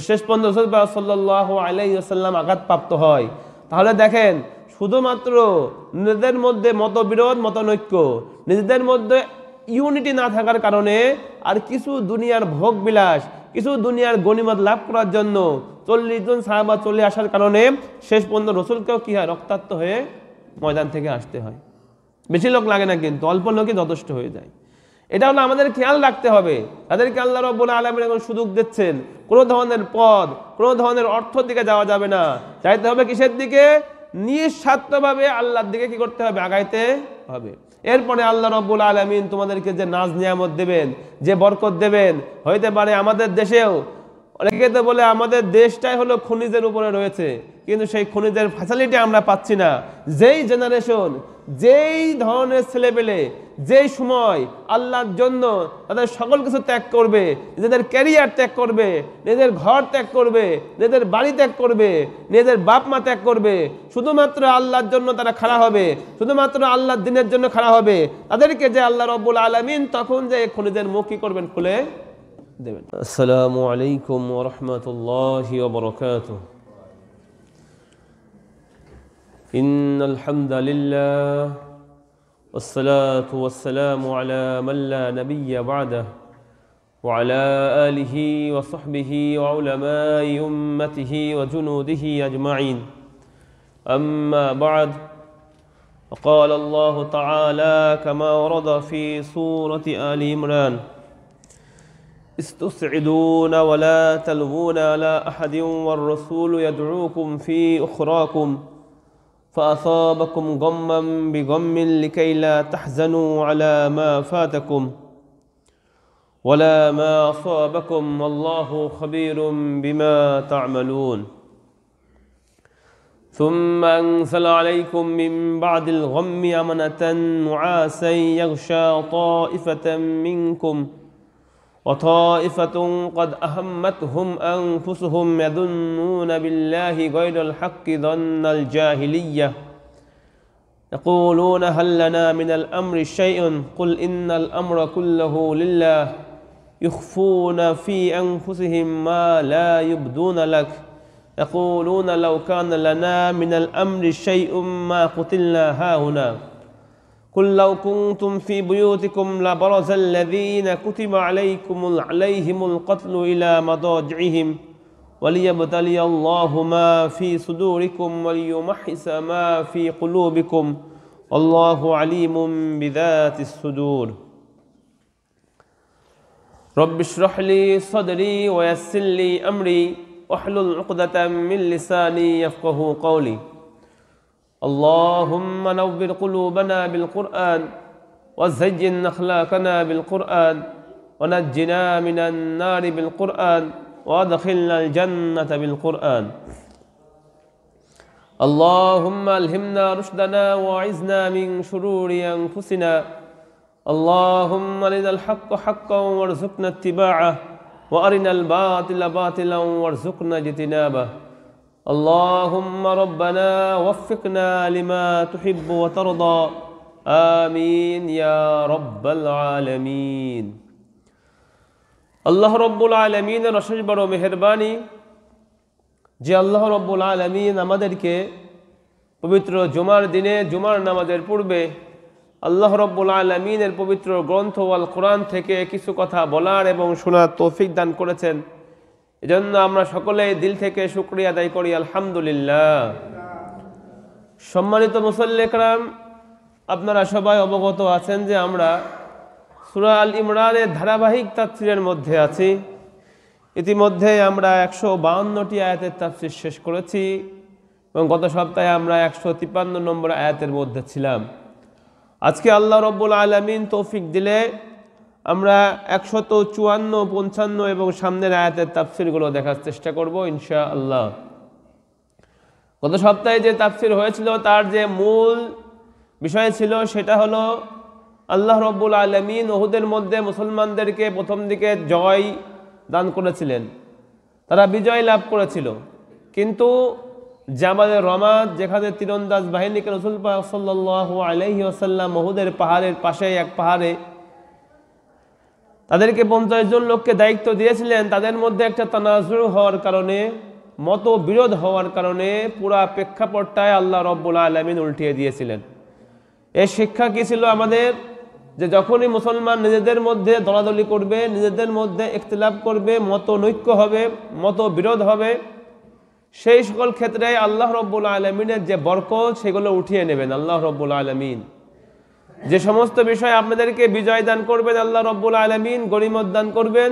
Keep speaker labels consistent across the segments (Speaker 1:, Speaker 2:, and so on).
Speaker 1: শেষ পর্যন্ত রাসূল পাক সাল্লাল্লাহু আলাইহি ওয়াসাল্লাম আঘাতপ্রাপ্ত হয়। তাহলে দেখেন, শুধুমাত্র নিজেদের মধ্যে মতবিরোধ, মতনৈক্য, নিজেদের মধ্যে ইউনিটি না থাকার কারণে আর কিছু দুনিয়ার ভোগ বিলাস, কিছু দুনিয়ার গনিমত লাভ করার জন্য 40 জন সাহাবা চলে আসার কারণে শেষ পর্যন্ত রাসূলকেও কি হয়, রক্তাক্ত হয়ে ময়দান থেকে আসতে হয়। বেশি লোক লাগে না, কিন্তু অল্প লোকই যথেষ্ট হয়ে যায়। এটা হলো আমাদের খেয়াল রাখতে হবে। তাদেরকে আল্লাহ রাব্বুল আলামিন এখন সুযোগ দিচ্ছেন, কোনো ধরনের পদ, কোনো ধরনের অর্থের দিকে যাওয়া যাবে না, চাইতে হবে কিসের দিকে? নিঃস্বার্থভাবে আল্লাহর দিকে কি করতে হবে? আগাইতে হবে। এরপরে আল্লাহ রাব্বুল আলামিন তোমাদেরকে যে নাজ নিয়ামত দেবেন, যে বরকত দেবেন, হইতে পারে আমাদের দেশেও অনেকে তো বলে আমাদের দেশটাই হলো খনিজের উপরে রয়েছে, কিন্তু সেই খনিজের ফ্যাসিলিটি আমরা পাচ্ছি না। যেই জেনারেশন, যেই ধরনের ছেলেপেলে যেই সময় আল্লাহর জন্য তাদের সকল কিছু ত্যাগ করবে, নিজেদের ক্যারিয়ার ত্যাগ করবে, নিজেদের ঘর ত্যাগ করবে, নিজেদের বাড়ি ত্যাগ করবে, নিজেদের বাপ মা ত্যাগ করবে, শুধুমাত্র আল্লাহর জন্য তারা খাড়া হবে, শুধুমাত্র আল্লাহর দিনের জন্য খাড়া হবে, তাদেরকে যে আল্লাহ রাব্বুল আলামিন তখন যে খনিজের মুখ কি করবেন? খুলে দেবেন। আসসালামু আলাইকুম ওয়া রাহমাতুল্লাহি ওয়া বারাকাতুহু। ইন্নাল হামদালিল্লাহ والصلاة والسلام على من لا نبي بعده وعلى آله وصحبه وعلماء أمته وجنوده أجمعين. أما بعد، وقال الله تعالى كما ورد في سورة آل عمران: استصعدون ولا تلوون على أحد والرسول يدعوكم في أخراكم فأصابكم غما بغم لكي لا تحزنوا على ما فاتكم ولا ما أصابكم والله خبير بما تعملون. ثم أنزل عليكم من بعد الغم أمنة نعاسا يغشى طائفة منكم وطائفة قد أهمتهم أنفسهم يظنون بالله غير الحق ظن الجاهلية يقولون هل لنا من الأمر شيء قل إن الأمر كله لله يخفون في أنفسهم ما لا يبدون لك يقولون لو كان لنا من الأمر شيء ما قتلنا هاهنا قل لو كنتم في بيوتكم لبرز الذين كتب عليهم القتل إلى مضاجعهم وليبتلي الله ما في صدوركم وليمحص ما في قلوبكم والله عليم بذات الصدور. رب اشرح لي صدري ويسر لي أمري واحلل عقدة من لساني يفقهوا قولي. اللهم نور قلوبنا بالقرآن وزين أخلاقنا بالقرآن ونجنا من النار بالقرآن وادخلنا الجنة بالقرآن. اللهم ألهمنا رشدنا وأعذنا من شرور أنفسنا. اللهم أرنا الحق حقا وارزقنا اتباعه وأرنا الباطل باطلا وارزقنا اجتنابه. اللهم ربنا وفقنا لما تحب وترضى. آمين يا رب العالمين. আল্লাহ রব্বুল আলামিনের অশেষ বড় মেহেরবানি যে আল্লাহ রব্বুল আলামিন আমাদেরকে পবিত্র জুমার দিনে জুমার নামাজের পূর্বে আল্লাহ রব্বুল আলামিনের পবিত্র গ্রন্থ আল কোরআন থেকে কিছু কথা বলার এবং শোনার তৌফিক দান করেছেন। এজন্য আমরা সকলেই দিল থেকে শুকরিয়া আদায় করি, আলহামদুলিল্লাহ। সম্মানিত মুসল্লি کرام, আপনারা সবাই অবগত আছেন যে আমরা সূরা আল ইমরানের ধারাবাহিক তাফসীরের মধ্যে আছি। ইতিমধ্যে আমরা 152টি আয়াতের তাফসীর শেষ করেছি এবং গত সপ্তাহে আমরা 153 নম্বর আয়াতের মধ্যে ছিলাম। আজকে আল্লাহ রব্বুল আলামিন তৌফিক দিলে আমরা 154, 55 এবং সামনের আয়াতের তাফসীরগুলো দেখার চেষ্টা করব ইনশাআল্লাহ। গত সপ্তাহে যে তাফসীর হয়েছিল তার যে মূল বিষয় ছিল সেটা হলো আল্লাহ রব্বুল আলামিন উহুদের মধ্যে মুসলমানদেরকে প্রথম দিকে জয় দান করেছিলেন, তারা বিজয় লাভ করেছিল। কিন্তু জাবালে রমাত, যেখানে তীরন্দাজ বাহিনীকে রাসূল পাক সাল্লাল্লাহু আলাইহি ওয়াসাল্লাম উহুদের পাহাড়ের পাশে এক পাহাড়ে তাদেরকে 50 জন লোককে দায়িত্ব দিয়েছিলেন। তাদের মধ্যে একটা তানাজুর হওয়ার কারণে, মতবিরোধ হওয়ার কারণে পুরা প্রেক্ষাপটটায় আল্লাহ রব্বুল আলামিন উল্টিয়ে দিয়েছিলেন। এর শিক্ষা কি ছিল আমাদের? যে যখনই মুসলমান নিজেদের মধ্যে দলাদলি করবে, নিজেদের মধ্যে ইখতিলাফ করবে, মতনৈক্য হবে, মতবিরোধ হবে, সেই সকল ক্ষেত্রে আল্লাহ রব্বুল আলামিনের যে বরকত সেগুলো উঠিয়ে নেবেন আল্লাহ রব্বুল আলামিন। যে সমস্ত বিষয় আপনাদেরকে বিজয় দান করবেন আল্লাহ রব্বুল আলামিন, গনিমত দান করবেন,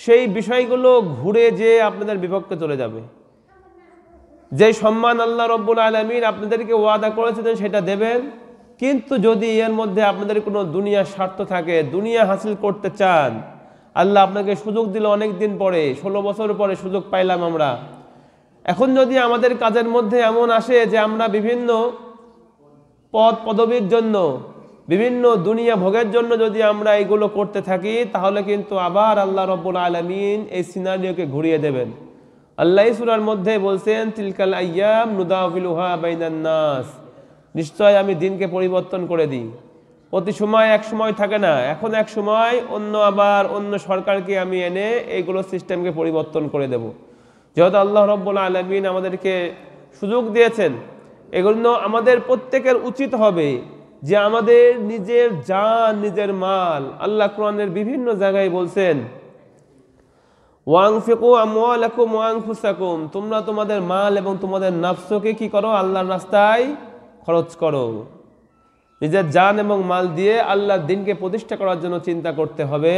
Speaker 1: সেই বিষয়গুলো ঘুরে যে আপনাদের বিপক্ষে চলে যাবে। যে সম্মান আল্লাহ রব্বুল আলামিন আপনাদেরকে ওয়াদা করেছিলেন সেটা দেবেন, কিন্তু যদি এর মধ্যে আপনাদের কোনো দুনিয়ার স্বার্থ থাকে, দুনিয়া হাসিল করতে চান, আল্লাহ আপনাকে সুযোগ দিল অনেক দিন পরে, 16 বছর পরে সুযোগ পাইলাম আমরা। এখন যদি আমাদের কাজের মধ্যে এমন আসে যে আমরা বিভিন্ন পদ পদবীর জন্য, বিভিন্ন দুনিয়া ভোগের জন্য যদি আমরা এগুলো করতে থাকি, তাহলে কিন্তু আবার আল্লাহ রব্বুল আলামিন এই সিনারিওকে ঘুরিয়ে দেবেন। আল্লাহ সূরার মধ্যে বলছেন, তিলকাল আইয়াম নুদাউবিলুহা বাইনান নাস, নিশ্চয় আমি দিনকে পরিবর্তন করে দিই। প্রতি সময় এক সময় থাকে না, এখন এক সময় আবার অন্য সরকারকে আমি এনে এইগুলো সিস্টেমকে পরিবর্তন করে দেব। যেহেতু আল্লাহ রব্বুল আলামিন আমাদেরকে সুযোগ দিয়েছেন, এগুলো আমাদের প্রত্যেকের উচিত হবে যে আমাদের নিজের জান, নিজের মাল, আল্লাহ কোরআনের বিভিন্ন জায়গায় বলছেন, ওয়ানফিকু আমওয়ালাকুম ওয়া আনফুসাকুম, তোমরা তোমাদের মাল এবং তোমাদের নফসকে কি করো? আল্লাহর রাস্তায় খরচ করো। নিজের জান এবং মাল দিয়ে আল্লাহর দ্বীনকে প্রতিষ্ঠা করার জন্য চিন্তা করতে হবে।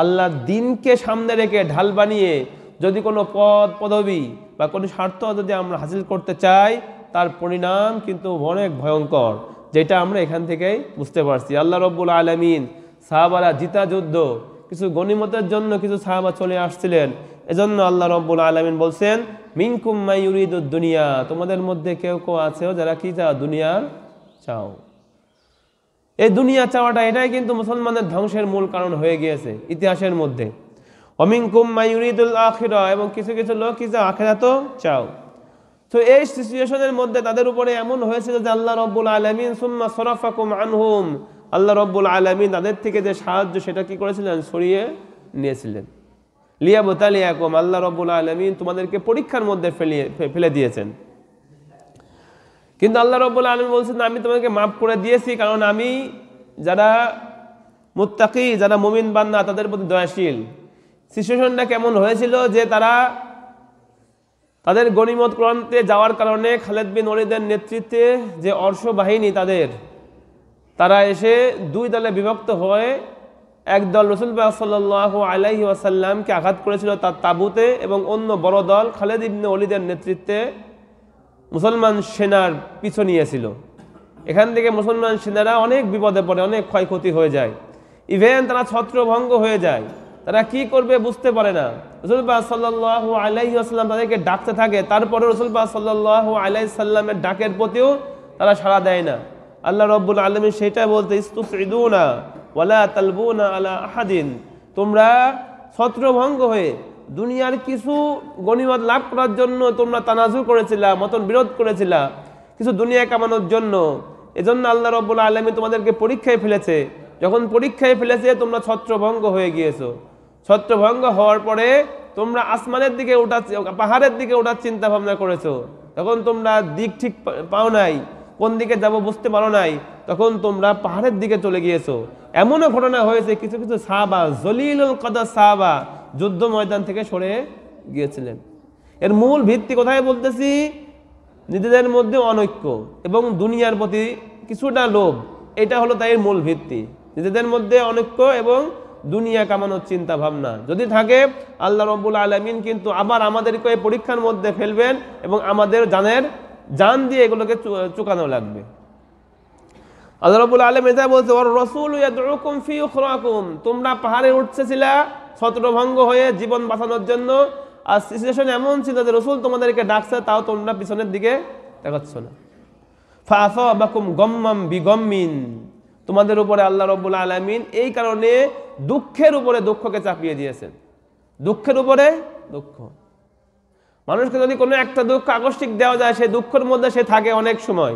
Speaker 1: আল্লাহর দ্বীনকে সামনে রেখে ঢাল বানিয়ে যদি কোনো পদ পদবী বা কোনো স্বার্থ যদি আমরা হাসিল করতে চাই, তার পরিণাম কিন্তু অনেক ভয়ঙ্কর, যেটা আমরা এখান থেকেই বুঝতে পারছি। আল্লাহ রব্বুল আলামিন সাহাবারা জিতা যুদ্ধ, কিছু গনিমতের জন্য কিছু সাহাবা চলে আসছিলেন, এজন্য আল্লাহ রব্বুল আলামিন বলছেন, মিনকুম মান ইউরিদুদ দুনিয়া, তোমাদের মধ্যে কেউ কেউ আছে যারা কি চাও? দুনিয়ার চাও। এই দুনিয়া চাওয়াটা এটাই কিন্তু মুসলমানের ধ্বংসের মূল কারণ হয়ে গিয়েছে ইতিহাসের মধ্যে। ওমিনকুম মান ইউরিদুল আখিরা, এবং কিছু কিছু লোক কি চাও? আখিরাতও চাও। তো এই সিচুয়েশনের মধ্যে তাদের উপরে এমন হয়েছিল যে আল্লাহ রব্বুল আলামিন সুম্মা সরাফাকুম আনহুম, আল্লাহ রব্বুল আলামিন তাদের থেকে যে সাহায্য সেটা কি করেছিলেন? সরিয়ে নিয়েছিলেন। লিয়াবতালিয়াকুম, আল্লাহ রব্বুল আলামিন তোমাদেরকে পরীক্ষার মধ্যে ফেলে দিয়েছেন। কিন্তু আল্লাহ রব্বুল আলামিন বলছেন, আমি তোমাদেরকে মাফ করে দিয়েছি, কারণ আমি যারা মুত্তাকি, যারা মুমিন বান্দা, তাদের প্রতি দয়াশীল। সিচুয়েশনটা কেমন হয়েছিল যে তাদের গনিমত ক্রান্তে যাওয়ার কারণে খালেদ বিন ওয়ালিদের নেতৃত্বে যে অশ্ব বাহিনী তারা এসে দুই দলে বিভক্ত হয়ে একদল রাসূলুল্লাহ সাল্লাল্লাহু আলাইহি ওয়াসাল্লামকে আঘাত করেছিল তার তাঁবুতে, এবং অন্য বড় দল খালেদ ইবনে ওয়ালিদের নেতৃত্বে মুসলমান সেনার পিছু নিয়েছিল। এখান থেকে মুসলমান সেনারা অনেক বিপদে পড়ে, অনেক ক্ষয়ক্ষতি হয়ে যায়, ইভেন তারা ছত্রভঙ্গ হয়ে যায়। তারা কি করবে বুঝতে পারে না। রাসূলুল্লাহ সাল্লাল্লাহু আলাইহি ওয়াসাল্লাম তাদেরকে ডাকতে থাকে, তারপরে রাসূলুল্লাহ সাল্লাল্লাহু আলাইহি সাল্লামের ডাকের প্রতিও তারা সাড়া দেয় না। আল্লাহ রব্বুল আলামিন সেটা বলতে, ইস্তুসঈদুনা ওয়ালা তালবুনা আলা আহাদিন, তোমরা ছত্রভঙ্গ হয়ে দুনিয়ার কিছু গনিমত লাভ করার জন্য তোমরা তানাজু করেছিলা, মতন বিরোধ করেছিলা, কিছু দুনিয়া কামানোর জন্য। এজন্য আল্লাহ রব্বুল আলামিন তোমাদেরকে পরীক্ষায় ফেলেছে। যখন পরীক্ষায় ফেলেছে তোমরা ছত্রভঙ্গ হয়ে গিয়েছো। ছত্রভঙ্গ হওয়ার পরে তোমরা আসমানের দিকে পাহাড়ের দিকে ওঠার চিন্তা ভাবনা করেছো। তখন তোমরা দিক ঠিক পাও নাই, কোন দিকে যাব বুঝতে পারো নাই, তখন তোমরা পাহাড়ের দিকে চলে গিয়েছো। এমনও ঘটনা হয়েছে কিছু কিছু সাহাবা, জলিলুল কদর সাহাবা, যুদ্ধ ময়দান থেকে সরে গিয়েছিলেন। এর মূল ভিত্তি কোথায় বলতেছি? নিজেদের মধ্যে অনৈক্য এবং দুনিয়ার প্রতি কিছুটা লোভ, এটা হলো তাই মূল ভিত্তি। নিজেদের মধ্যে অনৈক্য এবং দুনিয়া কামানোর চিন্তা ভাবনা যদি থাকে, আল্লাহ রব্বুল আলামিন কিন্তু আবার আমাদেরকে পরীক্ষার মধ্যে ফেলবেন এবং আমাদের জান দিয়ে এগুলোকে চুকানো লাগবে। আল্লাহ রাব্বুল আলামিন এটা বলছে, ওয়ার রাসূল ইয়াদউকুম ফি উখরাকুম, তোমরা পাহাড়ে উঠতেছিলা ছত্রভঙ্গ হয়ে জীবন বাঁচানোর জন্য, আর সিচুয়েশন এমন ছিল যে রাসূল তোমাদেরকে ডাকছে, তাও তোমরা পিছনের দিকে তাকাচ্ছ না। ফাআসাবাকুম গাম্মাম বিগাম্মিন, তোমাদের উপরে আল্লাহ রাব্বুল আলামিন এই কারণে দুঃখের উপরে দুঃখকে চাপিয়ে দিয়েছেন। দুঃখের উপরে দুঃখ, মানুষকে যদি কোনো একটা দুঃখ আকস্মিক দেওয়া যায়, সেই দুঃখের মধ্যে সে থাকে অনেক সময়,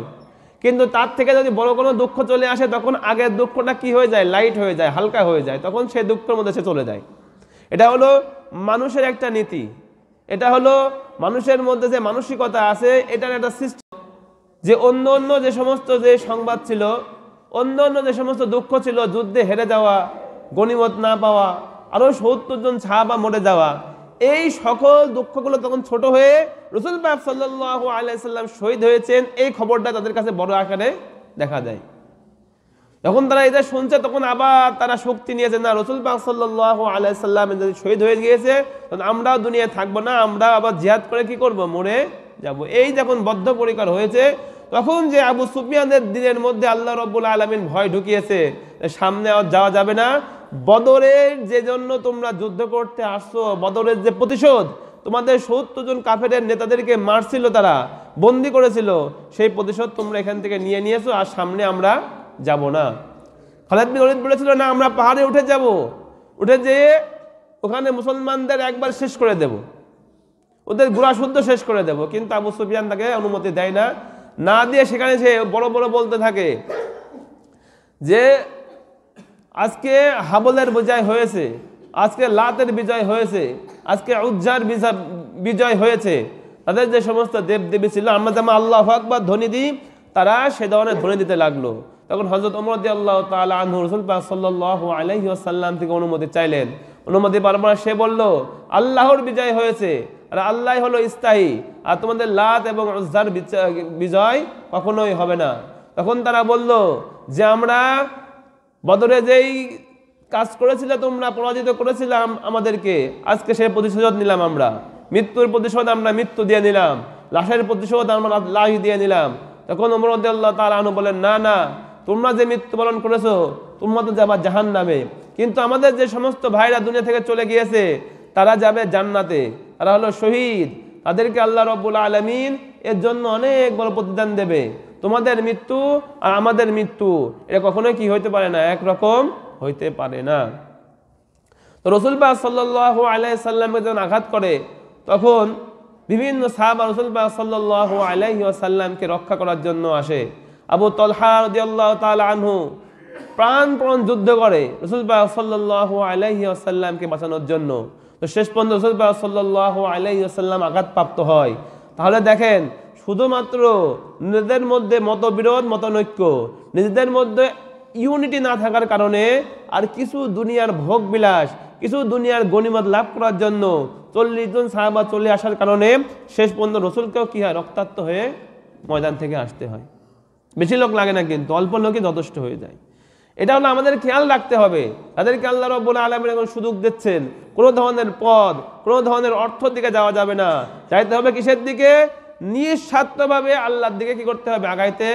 Speaker 1: কিন্তু তার থেকে যদি বড় কোনো দুঃখ চলে আসে তখন আগের দুঃখটা কি হয়ে যায়, লাইট হয়ে যায়, হালকা হয়ে যায়, তখন সেই দুঃখের মধ্যে সে চলে যায়। এটা হলো মানুষের একটা নীতি, এটা হলো মানুষের মধ্যে যে মানসিকতা আছে এটার একটা সিস্টেম। যে অন্য অন্য যে সমস্ত যে সংবাদ ছিল, অন্য অন্য যে সমস্ত দুঃখ ছিল, যুদ্ধে হেরে যাওয়া, গনিমত না পাওয়া, আরো ৭০ জন সাহাবা মরে যাওয়া, এই সকল দুঃখগুলো তখন ছোট হয়ে রাসূল পাক সাল্লাল্লাহু আলাইহি সাল্লাম শহীদ হয়েছেন এই খবরটা তাদের কাছে বড় আকারে দেখা যায়। যখন তারা এটা শুনছে তখন আবার তারা শক্তি নিয়েছে, না রাসূল পাক সাল্লাল্লাহু আলাইহি সাল্লাম যদি শহীদ হয়ে গিয়েছে তখন আমরাও দুনিয়ায় থাকবো না, আমরা আবার জিহাদ করে কি করব, মরে যাব। এই যখন বদ্ধপরিকর হয়েছে তখন যে আবু সুফিয়ানের দিনের মধ্যে আল্লাহ রাব্বুল আলামিন ভয় ঢুকিয়েছে, সামনে আর যাওয়া যাবে না, বদরের যে জন্য তোমরা যুদ্ধ করতে আসছো, বদরের যে প্রতিশোধ, তোমাদের ৭০ জন কাফেরের নেতাদেরকে মারছিল, তারা বন্দী করেছিল, সেই প্রতিশোধ তোমরা এখান থেকে নিয়ে নিয়েছো, আর সামনে আমরা যাব না। খালিদ বিন ওয়ালিদ বলেছিল, না আমরা পাহাড়ে উঠে যাব, উঠে যেয়ে ওখানে মুসলমানদের একবার শেষ করে দেব, ওদের গোড়া শুদ্ধ শেষ করে দেব। কিন্তু আবু সুফিয়ান তাকে অনুমতি দেয় না, না দিয়ে সেখানে সে বড় বড় বলতে থাকে যে আজকে হাবলের বিজয় হয়েছে, আজকে লাতের বিজয় হয়েছে, আজকে উজ্জার বিজয় হয়েছে। তাদের যে সমস্ত দেবদেবী ছিল, আমরা যেমন আল্লাহু আকবার ধ্বনি দিই, তারা সে ধরনের ধ্বনি দিতে লাগলো। তখন হযরত ওমর রাদিয়াল্লাহু তাআলা আনহু রাসূল পাক সাল্লাল্লাহু আলাইহি ওয়াসাল্লাম থেকে অনুমতি চাইলেন। অনুমতি পাওয়ার পর সে বলল, আল্লাহর বিজয় হয়েছে, আর আল্লাহ হলো স্থায়ী, আর তোমাদের লাত এবং উজ্জার বিজয় কখনোই হবে না। তখন তারা বলল যে আমরা বদরে যেই কাজ করেছিলে, তোমরা পরাজিত করেছিলাম আমাদেরকে, আজকে সেই প্রতিশোধ নিলাম, আমরা মৃত্যুর প্রতিশোধ আমরা মৃত্যু দিয়ে নিলাম, লাশের প্রতিশোধ আমরা লাশ দিয়ে নিলাম। তখন ওমর রাদিয়াল্লাহু তাআলা আনহু বলেন, না না, তোমরা যে মৃত্যুবরণ করেছো তোমরা তো যাবা জাহান্নামে, কিন্তু আমাদের যে সমস্ত ভাইরা দুনিয়া থেকে চলে গিয়েছে তারা যাবে জান্নাতে, তারা হলো শহীদ, তাদেরকে আল্লাহ রাব্বুল আলামিন এর জন্য অনেক বড় প্রতিদান দেবে। তোমাদের মৃত্যু আর আমাদের মৃত্যু এটা কখনোই কি হইতে পারে না, একরকম হইতে পারে না। তো রাসূল পাক সাল্লাল্লাহু আলাইহি সাল্লামকে যখন আঘাত করে তখন বিভিন্ন সাহাবা রাসূল পাক সাল্লাল্লাহু আলাইহি ওয়াসাল্লামকে রক্ষা করার জন্য আসে। আবু তালহা রাদিয়াল্লাহু তাআলা আনহু প্রাণপণ যুদ্ধ করে রাসূল পাক সাল্লাল্লাহু আলাইহি ওয়াসাল্লামকে বাঁচানোর জন্য। তো শেষ পর্যন্ত রাসূল পাক সাল্লাল্লাহু আলাইহি ওয়াসাল্লাম আঘাতপ্রাপ্ত হয়। তাহলে দেখেন, শুধুমাত্র নিজেদের মধ্যে মতবিরোধ, মতনৈক্য, নিজেদের মধ্যে ইউনিটি না থাকার কারণে আর কিছু দুনিয়ার ভোগ বিলাস, কিছু দুনিয়ার গনিমত লাভ করার জন্য 40 জন সাহাবা চলে আসার কারণে শেষ পর্যন্ত রাসূলকেও কি হয়, রক্তাক্ত হয়ে ময়দান থেকে আসতে হয়। বেশি লোক লাগে না, কিন্তু অল্প লোকই যথেষ্ট হয়ে যায়। এটা হলো আমাদের খেয়াল রাখতে হবে। তাদেরকে আল্লাহ রাব্বুল আলামিন এখন সুযোগ দিচ্ছেন, কোনো ধরনের পদ, কোনো ধরনের অর্থের দিকে যাওয়া যাবে না, যাইতে হবে কিসের দিকে, নিঃস্বার্থভাবে আল্লাহর দিকে কি করতে হবে, আগাইতে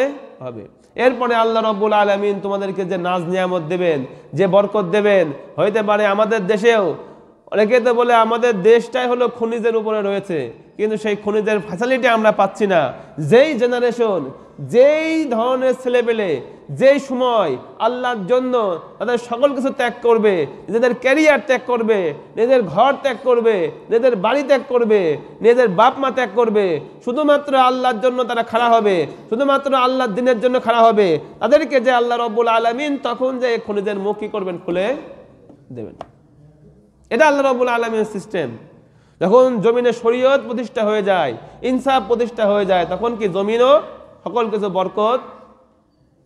Speaker 1: হবে। এরপরে আল্লাহ রাব্বুল আলামিন তোমাদেরকে যে নাজ নিয়ামত দেবেন, যে বরকত দেবেন, হইতে পারে আমাদের দেশেও অনেকে তো বলে আমাদের দেশটাই হলো খনিজের উপরে রয়েছে, কিন্তু সেই খনিজের ফ্যাসিলিটি আমরা পাচ্ছি না। যেই জেনারেশন, যেই ধরনের ছেলেপেলে যেই সময় আল্লাহর জন্য তাদের সকল কিছু ত্যাগ করবে, নিজেদের ক্যারিয়ার ত্যাগ করবে, নিজের ঘর ত্যাগ করবে, নিজেদের বাড়ি ত্যাগ করবে, নিজেদের বাপ মা ত্যাগ করবে, শুধুমাত্র আল্লাহর জন্য তারা খাড়া হবে, শুধুমাত্র আল্লাহর দিনের জন্য খাড়া হবে, তাদেরকে যে আল্লাহ রাব্বুল আলামিন তখন যে খনিজের মুখ কি করবেন, খুলে দেবেন। এটা আল্লাহ রাব্বুল আলামিনের সিস্টেম। যখন জমিনে শরীয়ত প্রতিষ্ঠা হয়ে যায়, ইনসাফ প্রতিষ্ঠা হয়ে যায়, তখন কি জমিনও সকল কিছু বরকত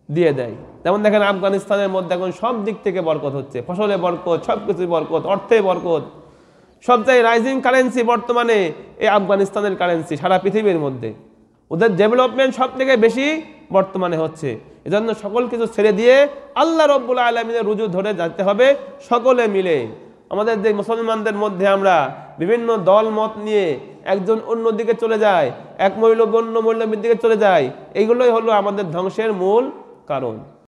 Speaker 1: দিয়ে দেয়। যেমন দেখেন আফগানিস্তানের মধ্যে এখন সব দিক থেকে বরকত হচ্ছে, ফসলে বরকত, সব কিছু বরকত, অর্থে বরকত। সবচেয়ে রাইজিং কারেন্সি বর্তমানে এই আফগানিস্তানের কারেন্সি সারা পৃথিবীর মধ্যে। ওদের ডেভেলপমেন্ট সব থেকে বেশি বর্তমানে হচ্ছে। এজন্য সকল কিছু ছেড়ে দিয়ে আল্লাহ রাব্বুল আলামিনের রুজু ধরে যেতে হবে সকলে মিলে। আমাদের যে মুসলমানদের মধ্যে আমরা বিভিন্ন দল মত নিয়ে একজন অন্যদিকে চলে যায়, এক মৌলবাদী অন্য মৌলবাদীর দিকে চলে যায়, এইগুলোই হলো আমাদের ধ্বংসের মূল কারণ।